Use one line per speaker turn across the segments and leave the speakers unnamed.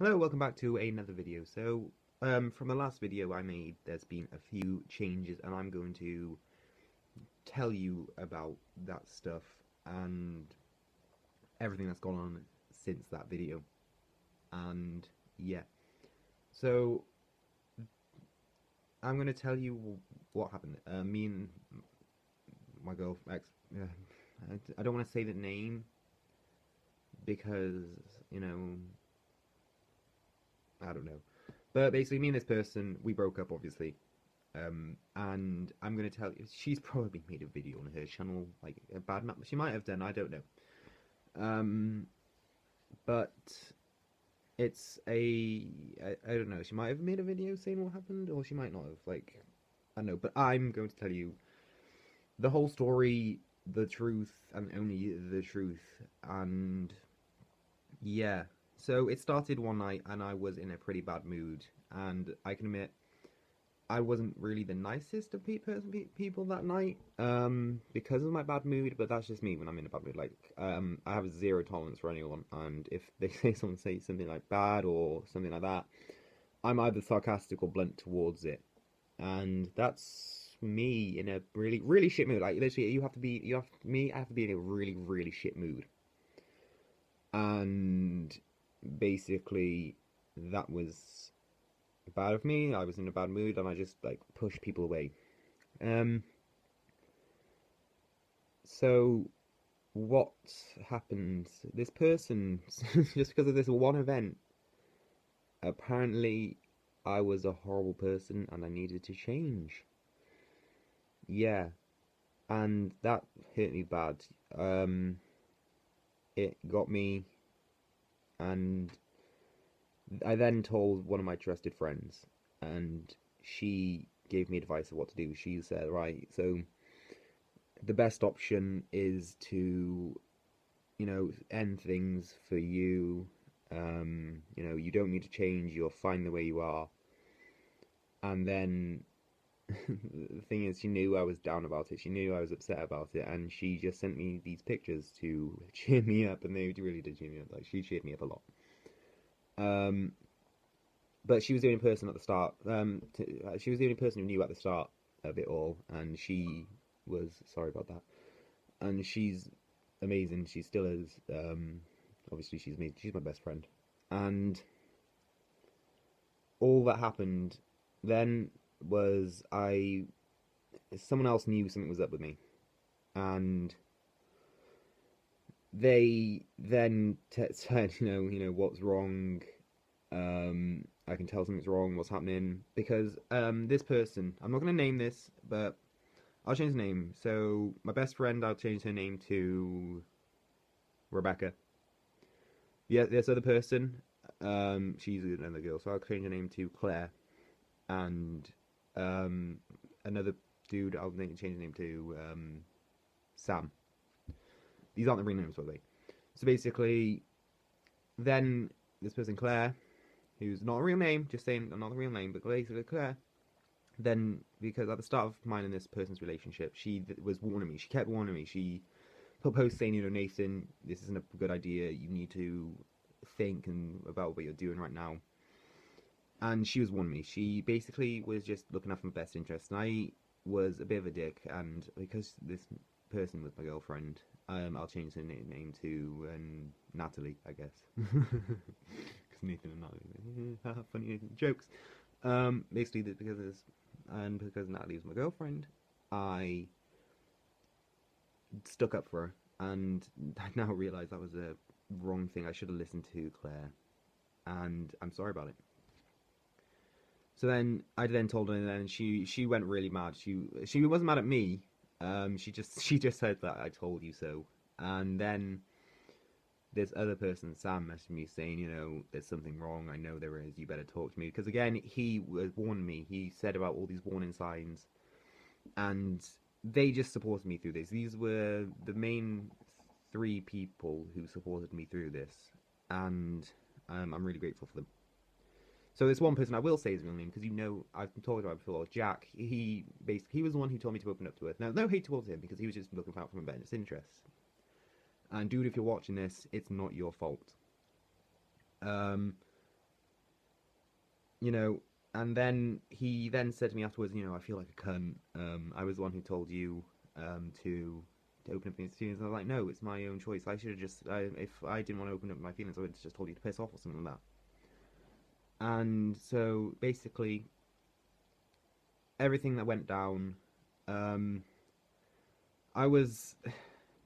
Hello, welcome back to another video. From the last video I made, there's been a few changes, and I'm going to tell you about that stuff and everything that's gone on since that video. And yeah, so I'm going to tell you what happened. Me and my girl, I don't want to say the name because, you know, I don't know. But basically, me and this person, we broke up, obviously. And I'm gonna tell you, she's probably made a video on her channel, like a bad map. She might have done, I don't know. Um, but it's I don't know. She might have made a video saying what happened, or she might not have. Like, I don't know. But I'm going to tell you the whole story, the truth, and only the truth. And yeah, so it started one night, and I was in a pretty bad mood, and I can admit I wasn't really the nicest of people that night, because of my bad mood. But that's just me when I'm in a bad mood. Like, I have zero tolerance for anyone, and if they say something like bad or something like that, I'm either sarcastic or blunt towards it, and that's me in a really really shit mood. Like, literally, I have to be in a really really shit mood, and basically that was bad of me. I was in a bad mood, and I just like pushed people away. Um, so what happened? This person, just because of this one event, apparently I was a horrible person and I needed to change. Yeah, and that hit me bad. Um, it got me, and I then told one of my trusted friends, and she gave me advice of what to do. She said, right, so the best option is to, end things for you. You don't need to change. You're fine the way you are. And then the thing is, she knew I was down about it. She knew I was upset about it, and she just sent me these pictures to cheer me up, and they really did cheer me up. Like, she cheered me up a lot. Um, but she was the only person at the start. She was the only person who knew at the start of it all, and she was sorry about that. And she's amazing. She still is. Obviously, she's amazing. She's my best friend, and all that happened then was I someone else knew something was up with me, and they then said, what's wrong. I can tell something's wrong. What's happening? Because this person, I'm not going to name this, but I'll change the name. So my best friend, I'll change her name to Rebecca. Yeah, this other person, she's another girl, so I'll change her name to Claire. And another dude, I'll change his name to Sam. These aren't the real names, by the way. So basically, then this person Claire, who's not a real name, just saying not a real name, but basically Claire. Then, because at the start of mine and this person's relationship, she was warning me. She kept warning me. She put posts saying, Nathan, this isn't a good idea. You need to think and about what you're doing right now. And she was warning me. She basically was just looking after my best interests, and I was a bit of a dick. And because this person was my girlfriend, I'll change her name to Natalie, I guess, because Nathan and Natalie, funny Nathan jokes. Basically, because Natalie was my girlfriend, I stuck up for her, and I now realise that was a wrong thing. I should have listened to Claire, and I'm sorry about it. So then I then told her, and then she went really mad. She wasn't mad at me. She just said that I told you so. And then this other person, Sam, messaged me saying, there's something wrong. I know there is. You better talk to me, because again, he was warning me. He said about all these warning signs, and they just supported me through this. These were the main three people who supported me through this, and I'm really grateful for them. So this one person I will say his real name, because I've talked about it before. Jack. He was the one who told me to open up to her. Now, no hate towards him, because he was just looking out for my best interests. And dude, if you're watching this, it's not your fault. Um, you know, and then he then said to me afterwards, you know, I feel like a cunt. I was the one who told you to open up these feelings. I was like, no, it's my own choice. I should have just, if I didn't want to open up my feelings, I would have just told you to piss off or something like that. And so basically, everything that went down, um, I was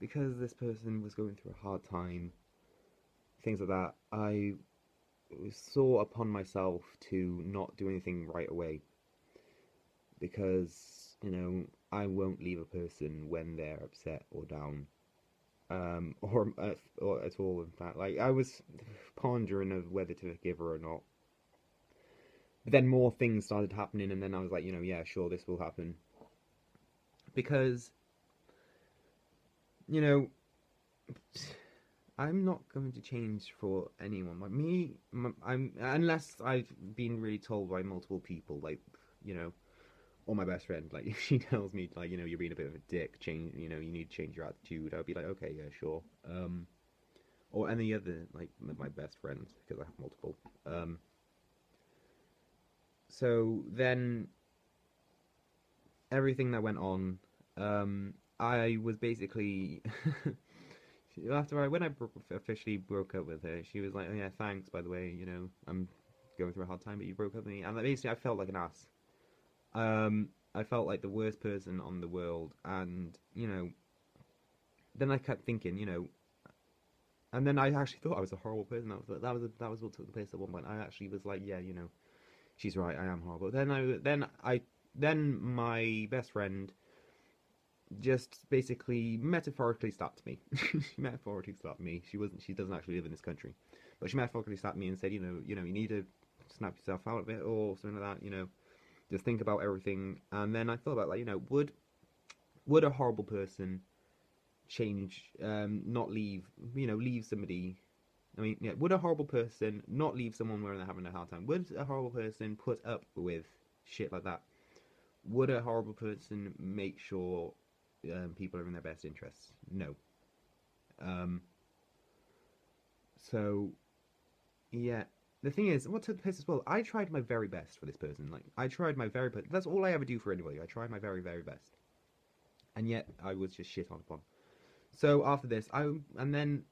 because this person was going through a hard time, things like that. I saw upon myself to not do anything right away because I won't leave a person when they're upset or down, or at all. In fact, like I was pondering of whether to forgive her or not. But then more things started happening, and then I was like, yeah, sure, this will happen because you know I'm not going to change for anyone. Like me, I'm unless I've been really told by multiple people, like you know, or my best friend, like if she tells me, like you're being a bit of a dick, change, you need to change your attitude. I'll be like, okay, yeah, sure. Or any other like my best friends because I have multiple. Um, so then everything that went on, I was basically after when I officially broke up with her, she was like, "Oh yeah, thanks by the way. I'm going through a hard time, but you broke up with me." And basically, I felt like an ass. I felt like the worst person on the world, and then I kept thinking, and then I actually thought I was a horrible person. That was what took the place at one point. I actually was like, yeah, she's right, I am horrible. Then my best friend just basically metaphorically slapped me. She metaphorically slapped me. She doesn't actually live in this country, but she metaphorically slapped me and said, you need to snap yourself out of it or something like that. Just think about everything. And then I thought about like, would a horrible person change, not leave, leave somebody. I mean, yeah, would a horrible person not leave someone where they're having a hard time? Would a horrible person put up with shit like that? Would a horrible person make sure people are in their best interests? No. Um, so yeah, the thing is, what took the piss as well? I tried my very best for this person. Like I tried my very best. That's all I ever do for anybody. I tried my very very best, and yet I was just shit on upon. So after this, and then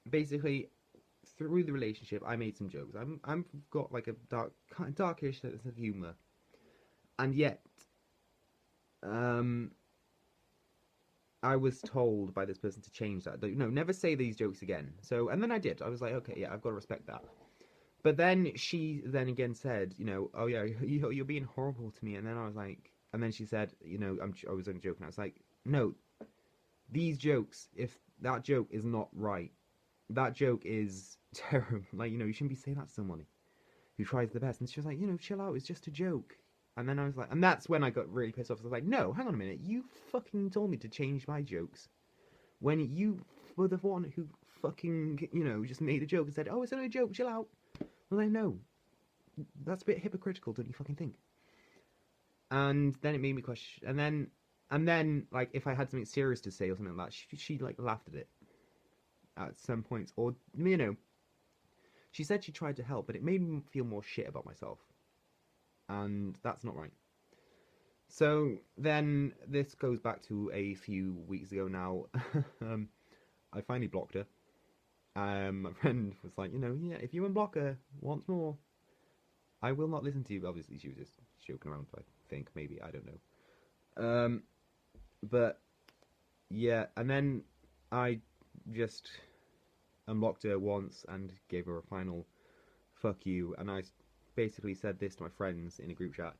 basically through the relationship, I made some jokes. I'm got like a darkish sense of humor, and yet, um, I was told by this person to change that. No, never say these jokes again. So, and then I did. I was like, okay, yeah, I've got to respect that. But then she then again said, oh yeah, you're being horrible to me. And then I was like, and then she said, I was only joking. I was like, no, these jokes, if that joke is not right, that joke is terrible. Like, you shouldn't be saying that to someone who tries the best. And she was like, chill out, it's just a joke. And then I was like, and that's when I got really pissed off. I was like, no, hang on a minute, you fucking told me to change my jokes when you were the one who fucking, just made a joke and said, oh, it's only a joke, chill out. I was like, no, that's a bit hypocritical, don't you fucking think? And then it made me question, and then like if I had something serious to say or something like that, she like laughed at it at some points, or she said she tried to help, but it made me feel more shit about myself, and that's not right. So then this goes back to a few weeks ago now. um, I finally blocked her. My friend was like, yeah, if you unblock her once more, I will not listen to you. Obviously, she was just joking around. I think maybe I don't know. But yeah, and then I just unblocked her once and gave her a final fuck you, and I basically said this to my friends in a group chat.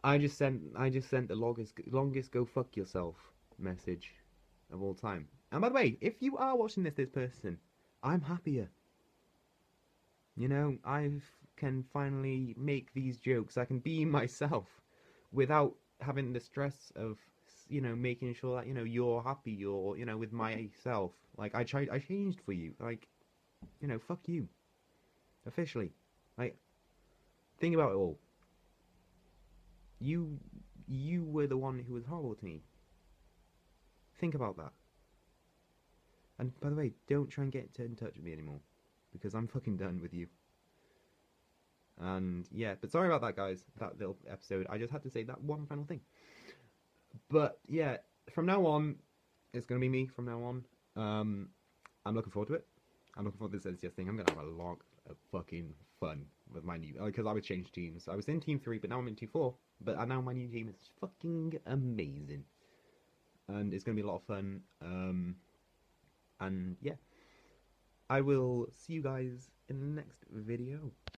I just sent the longest go fuck yourself message of all time. And by the way, if you are watching this person, I'm happier. I can finally make these jokes. I can be myself without having the stress of making sure that you're happy. You're with myself. Like I changed for you. Like fuck you officially. Like think about it all. You you were the one who was horrible to me. Think about that. And by the way, don't try and get in touch with me anymore because I'm fucking done with you. And yeah, but sorry about that, guys. That little episode. I just had to say that one final thing. But yeah, from now on, it's gonna be me from now on. I'm looking forward to it. I'm looking forward to this SGS thing. I'm gonna have a lot of fucking fun with my new, because I would change teams. I was in Team 3, but now I'm in Team 4. But now my new team is fucking amazing, and it's gonna be a lot of fun. And yeah, I will see you guys in the next video.